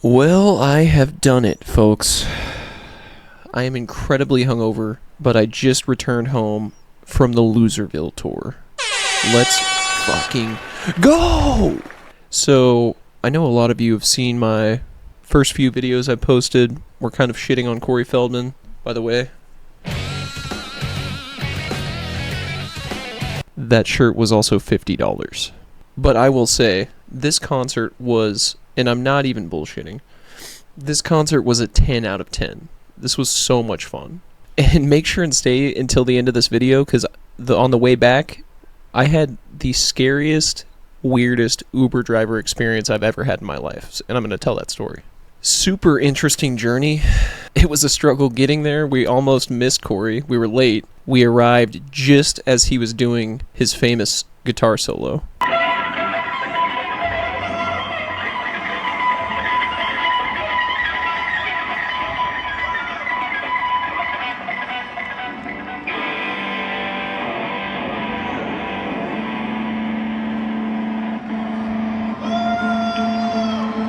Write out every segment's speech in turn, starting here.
Well, I have done it, folks. I am incredibly hungover, but I just returned home from the Loserville tour. Let's fucking go! So, I know a lot of you have seen my first few videos I posted. We're kind of shitting on Corey Feldman, by the way. That shirt was also $50. But I will say, this concert was, and I'm not even bullshitting, this concert was a 10 out of 10. This was so much fun. And make sure and stay until the end of this video, because on the way back, I had the scariest, weirdest Uber driver experience I've ever had in my life. And I'm going to tell that story. Super interesting journey. It was a struggle getting there. We almost missed Corey. We were late. We arrived just as he was doing his famous guitar solo.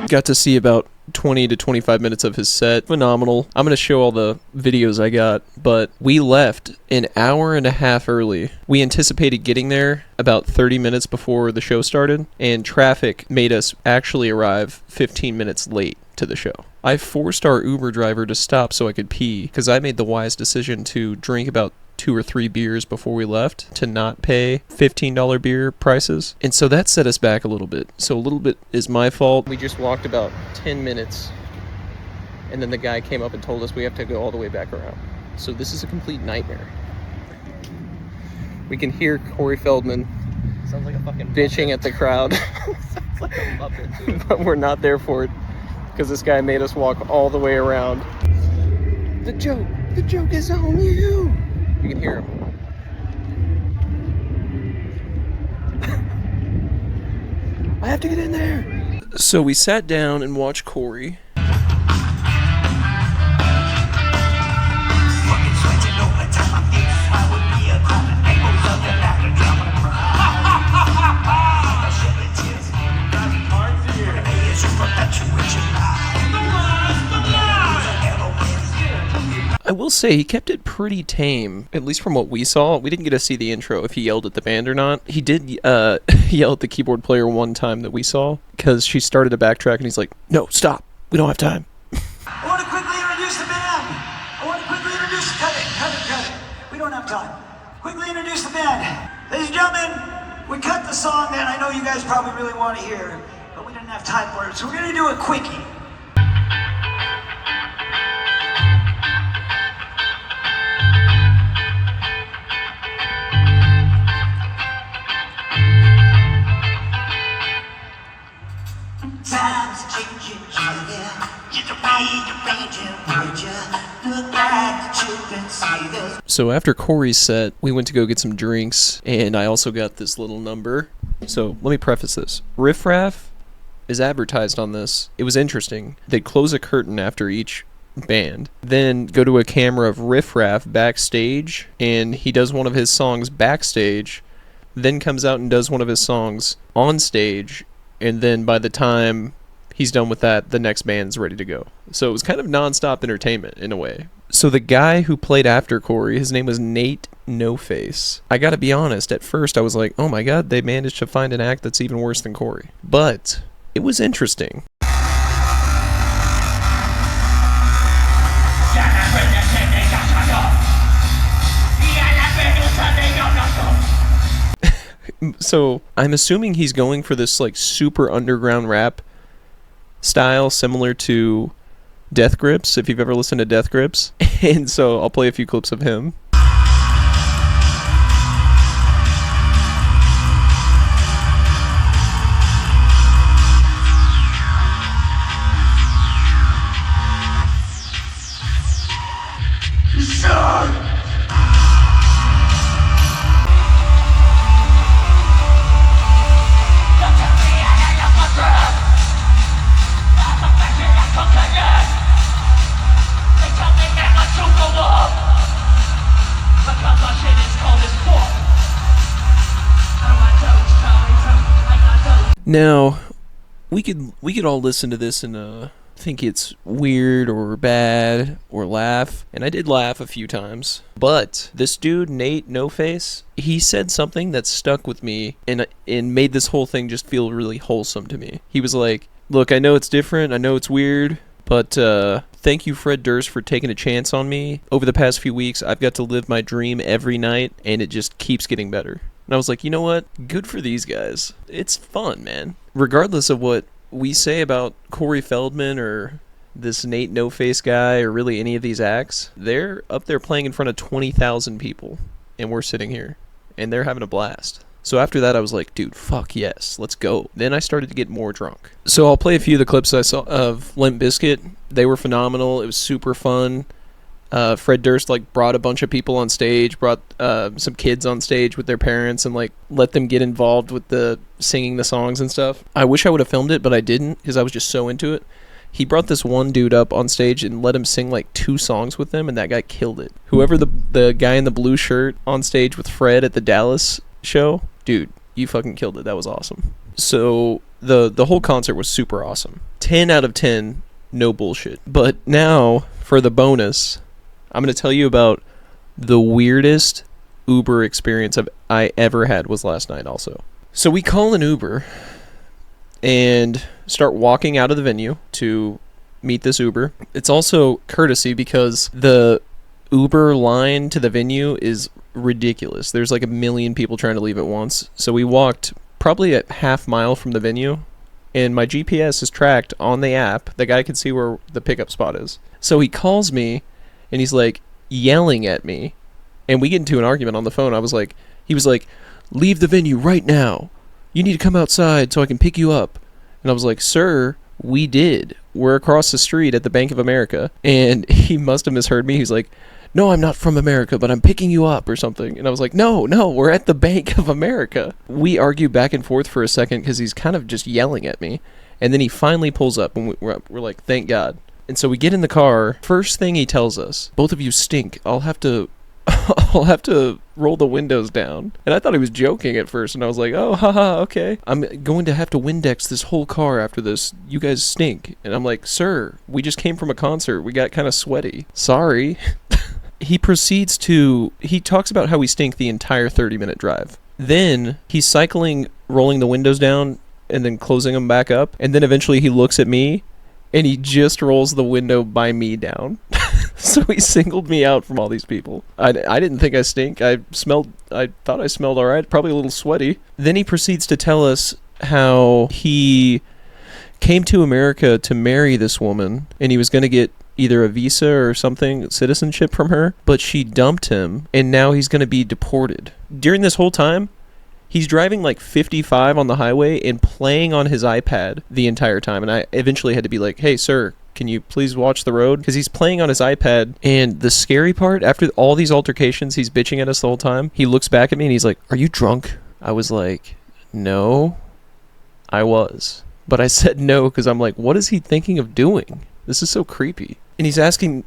Got to see about 20 to 25 minutes of his set. Phenomenal. I'm going to show all the videos I got, but we left an hour and a half early. We anticipated getting there about 30 minutes before the show started, and traffic made us actually arrive 15 minutes late to the show. I forced our Uber driver to stop so I could pee, because I made the wise decision to drink about 2 or 3 beers before we left to not pay $15 beer prices. And so that set us back a little bit. So a little bit is my fault. We just walked about 10 minutes and then the guy came up and told us we have to go all the way back around. So this is a complete nightmare. We can hear Corey Feldman sounds like a fucking bitching Muppet. at the crowd. Sounds like a Muppet, dude. But we're not there for it because this guy made us walk all the way around. The joke is on you. You can hear him. I have to get in there. So we sat down and watched Corey. I will say he kept it pretty tame, at least from what we saw. We didn't get to see the intro if he yelled at the band or not. He did yell at the keyboard player one time that we saw because she started to backtrack and he's like, "No, stop. We don't have time." I want to quickly introduce the band. Cut it. We don't have time. Quickly introduce the band. Ladies and gentlemen, we cut the song that I know you guys probably really want to hear, but we didn't have time for it, so we're going to do a quickie. Times changing, So after Corey's set, we went to go get some drinks, and I also got this little number. So let me preface this. Riff Raff is advertised on this. It was interesting. They'd close a curtain after each band, then go to a camera of Riff Raff backstage, and he does one of his songs backstage, then comes out and does one of his songs on stage, and then by the time he's done with that, the next band's ready to go. So it was kind of non-stop entertainment in a way. So the guy who played after Corey, his name was Nface. I gotta be honest, at first I was like, oh my god, they managed to find an act that's even worse than Corey. But it was interesting. So I'm assuming he's going for this like super underground rap style similar to Death Grips, if you've ever listened to Death Grips. And so I'll play a few clips of him. Now, we could all listen to this in think it's weird or bad or laugh, and I did laugh a few times. But this dude, Nate Nface, he said something that stuck with me and made this whole thing just feel really wholesome to me. He was like, look, I know it's different, I know it's weird, but thank you, Fred Durst, for taking a chance on me. Over the past few weeks, I've got to live my dream every night, and it just keeps getting better. And I was like, you know what? Good for these guys. It's fun, man. Regardless of what we say about Corey Feldman or this Nate Noface guy or really any of these acts, they're up there playing in front of 20,000 people, and we're sitting here, and they're having a blast. So after that, I was like, dude, fuck yes, let's go. Then I started to get more drunk. So I'll play a few of the clips I saw of LMP Biscuit. They were phenomenal. It was super fun. Fred Durst brought a bunch of people on stage, brought some kids on stage with their parents, and let them get involved with the singing the songs and stuff. I wish I would have filmed it, but I didn't because I was just so into it. He brought this one dude up on stage and let him sing 2 songs with them, and that guy killed it. Whoever the guy in the blue shirt on stage with Fred at the Dallas show, dude, you fucking killed it. That was awesome. So the whole concert was super awesome. 10 out of 10, no bullshit. But now for the bonus, I'm going to tell you about the weirdest Uber experience I ever had was last night also. So we call an Uber and start walking out of the venue to meet this Uber. It's also courtesy because the Uber line to the venue is ridiculous. There's 1 million people trying to leave at once. So we walked probably a half mile from the venue, and my GPS is tracked on the app. The guy can see where the pickup spot is. So he calls me, and he's yelling at me, and we get into an argument on the phone. He was like, leave the venue right now. You need to come outside so I can pick you up. And I was like, sir, we did. We're across the street at the Bank of America. And he must have misheard me. He's like, no, I'm not from America, but I'm picking you up or something. And I was like, no, we're at the Bank of America. We argue back and forth for a second because he's kind of just yelling at me. And then he finally pulls up, and we're like, thank God. And so we get in the car. First thing he tells us, both of you stink. I'll have to roll the windows down. And I thought he was joking at first, and I was like, oh, haha, okay. I'm going to have to Windex this whole car after this. You guys stink. And I'm like, sir, we just came from a concert. We got kind of sweaty. Sorry. He talks about how we stink the entire 30-minute drive. Then he's cycling, rolling the windows down, and then closing them back up. And then eventually he looks at me, and he just rolls the window by me down. So he singled me out from all these people. I didn't think I stink. I thought I smelled all right, probably a little sweaty. Then he proceeds to tell us how he came to America to marry this woman, and he was going to get either a visa or something, citizenship from her, but she dumped him, and now he's going to be deported. During this whole time, he's driving 55 on the highway and playing on his iPad the entire time. And I eventually had to be like, hey, sir, can you please watch the road? Because he's playing on his iPad. And the scary part, after all these altercations, he's bitching at us the whole time. He looks back at me and he's like, are you drunk? I was like, no, I was. But I said no because I'm like, what is he thinking of doing? This is so creepy. And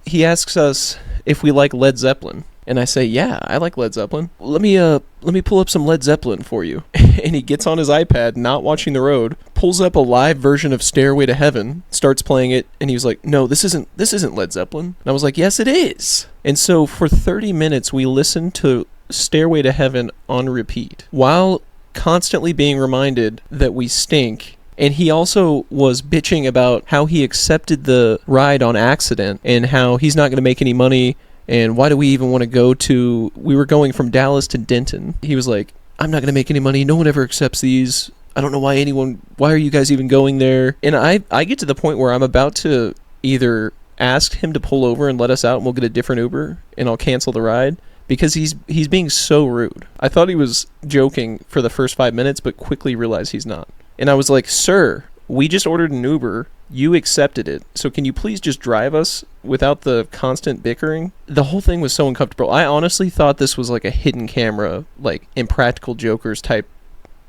he asks us if we like Led Zeppelin. And I say, yeah, I like Led Zeppelin. Let me pull up some Led Zeppelin for you. And he gets on his iPad, not watching the road, pulls up a live version of Stairway to Heaven, starts playing it, and he was like, no, this isn't Led Zeppelin. And I was like, yes, it is. And so for 30 minutes, we listened to Stairway to Heaven on repeat, while constantly being reminded that we stink. And he also was bitching about how he accepted the ride on accident and how he's not going to make any money. And why do we even want to go to... We were going from Dallas to Denton. He was like, I'm not going to make any money. No one ever accepts these. I don't know why are you guys even going there? And I get to the point where I'm about to either ask him to pull over and let us out and we'll get a different Uber and I'll cancel the ride, because he's being so rude. I thought he was joking for the first 5 minutes, but quickly realized he's not. And I was like, sir, we just ordered an Uber. You accepted it. So can you please just drive us without the constant bickering? The whole thing was so uncomfortable. I honestly thought this was like a hidden camera, like Impractical Jokers type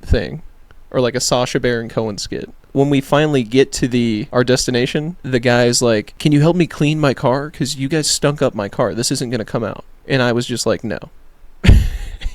thing, or like a Sacha Baron Cohen skit. When we finally get to our destination, the guy's like, can you help me clean my car? Because you guys stunk up my car. This isn't going to come out. And I was just like, no.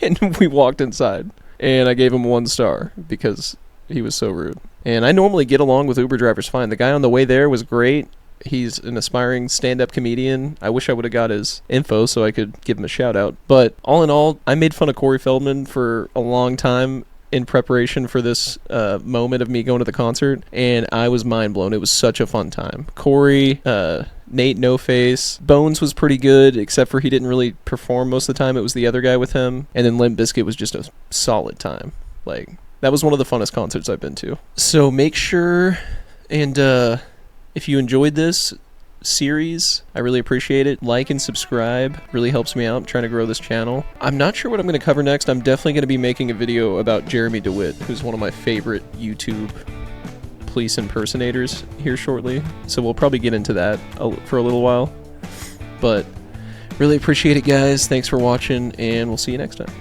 And we walked inside. And I gave him 1 star because he was so rude. And I normally get along with Uber drivers fine. The guy on the way there was great. He's an aspiring stand-up comedian. I wish I would have got his info so I could give him a shout out. But all in all, I made fun of Corey Feldman for a long time in preparation for this moment of me going to the concert, and I was mind blown. It was such a fun time. Corey, Nate, Nface, Bones was pretty good, except for he didn't really perform most of the time. It was the other guy with him, and then LMP Biscuit was just a solid time. Like, that was one of the funnest concerts I've been to. So make sure and if you enjoyed this series, I really appreciate it. Like and subscribe. Really helps me out. I'm trying to grow this channel. I'm not sure what I'm going to cover next. I'm definitely going to be making a video about Jeremy DeWitt, who's one of my favorite YouTube police impersonators here shortly. So we'll probably get into that for a little while. But really appreciate it, guys. Thanks for watching, and we'll see you next time.